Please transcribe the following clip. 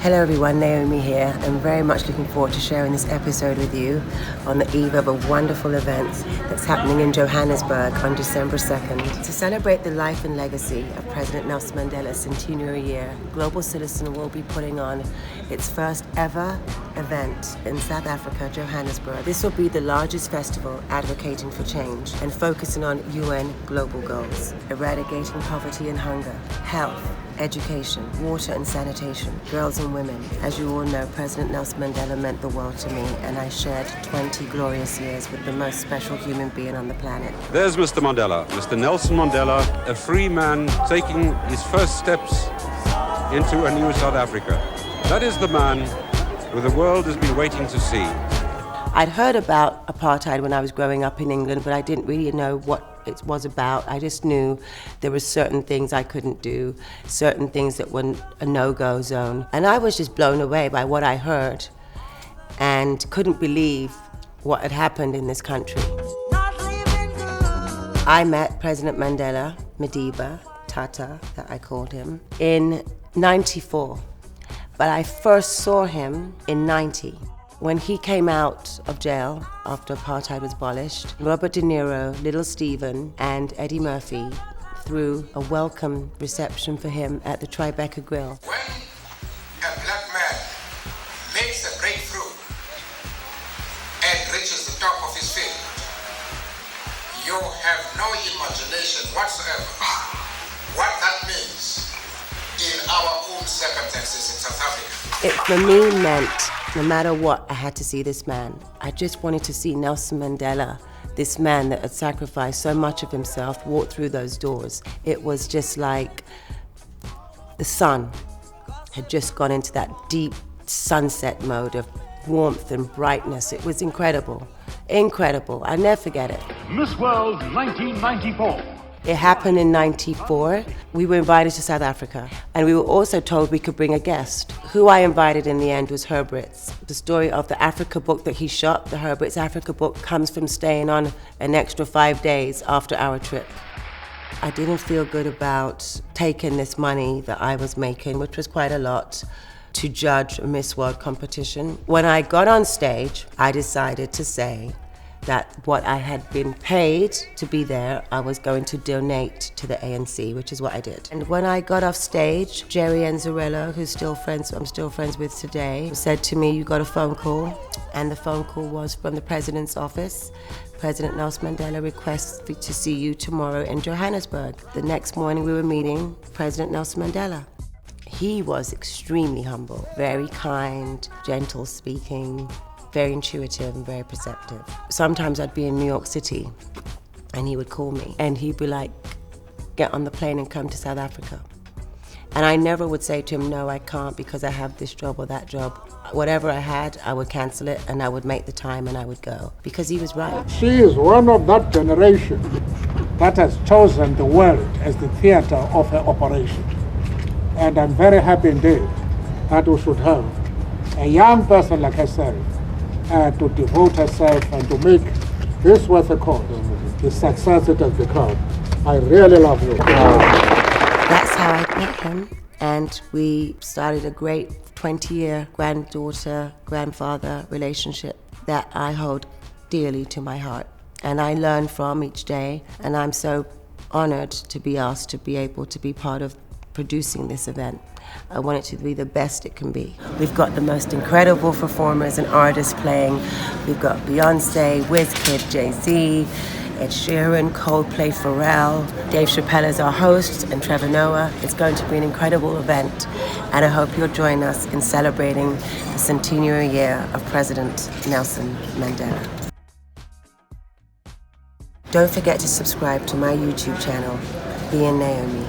Hello everyone, Naomi here. I'm very much looking forward to sharing this episode with you on the eve of a wonderful event that's happening in Johannesburg on December 2nd. To celebrate the life and legacy of President Nelson Mandela's centenary year, Global Citizen will be putting on its first ever event in South Africa, Johannesburg. This will be the largest festival advocating for change and focusing on UN global goals, eradicating poverty and hunger, health, education, water and sanitation, girls and women. As you all know, President Nelson Mandela meant the world to me, and I shared 20 glorious years with the most special human being on the planet. There's Mr. Mandela, Mr. Nelson Mandela, a free man taking his first steps into a new South Africa. That is the man who the world has been waiting to see. I'd heard about apartheid when I was growing up in England, but I didn't really know what it was about. I just knew there were certain things I couldn't do, certain things that were a no-go zone. And I was just blown away by what I heard and couldn't believe what had happened in this country. I met President Mandela, Madiba, Tata, that I called him, in 94. But I first saw him in 90. When he came out of jail after apartheid was abolished, Robert De Niro, Little Steven, and Eddie Murphy threw a welcome reception for him at the Tribeca Grill. When a black man makes a breakthrough and reaches the top of his field, you have no imagination whatsoever what that means in our own circumstances in South Africa. It for me meant, no matter what, I had to see this man. I just wanted to see Nelson Mandela, this man that had sacrificed so much of himself, walk through those doors. It was just like the sun had just gone into that deep sunset mode of warmth and brightness. It was incredible, incredible. I'll never forget it. Miss World 1994. It happened in 94. We were invited to South Africa, and we were also told we could bring a guest. Who I invited in the end was Herb Ritts. The story of the Africa book that he shot, the Herb Ritts Africa book, comes from staying on an extra 5 days after our trip. I didn't feel good about taking this money that I was making, which was quite a lot, to judge a Miss World competition. When I got on stage, I decided to say that what I had been paid to be there, I was going to donate to the ANC, which is what I did. And when I got off stage, Jerry Enzarello, I'm still friends with today, said to me, "You got a phone call," and the phone call was from the president's office. President Nelson Mandela requests to see you tomorrow in Johannesburg. The next morning we were meeting President Nelson Mandela. He was extremely humble, very kind, gentle speaking, very intuitive and very perceptive. Sometimes I'd be in New York City and he would call me and he'd be like, "Get on the plane and come to South Africa." And I never would say to him, "No, I can't because I have this job or that job." Whatever I had, I would cancel it and I would make the time and I would go because he was right. She is one of that generation that has chosen the world as the theater of her operation. And I'm very happy indeed that we should have a young person like herself to devote herself and to make this worth a cause, the success it has become. I really love you. That's how I met him, and we started a great 20-year granddaughter-grandfather relationship that I hold dearly to my heart. And I learn from each day, and I'm so honored to be asked to be able to be part of producing this event. I want it to be the best it can be. We've got the most incredible performers and artists playing. We've got Beyonce, Wizkid, Jay-Z, Ed Sheeran, Coldplay, Pharrell. Dave Chappelle is our host, and Trevor Noah. It's going to be an incredible event, and I hope you'll join us in celebrating the centenary year of President Nelson Mandela. Don't forget to subscribe to my YouTube channel, Being Naomi.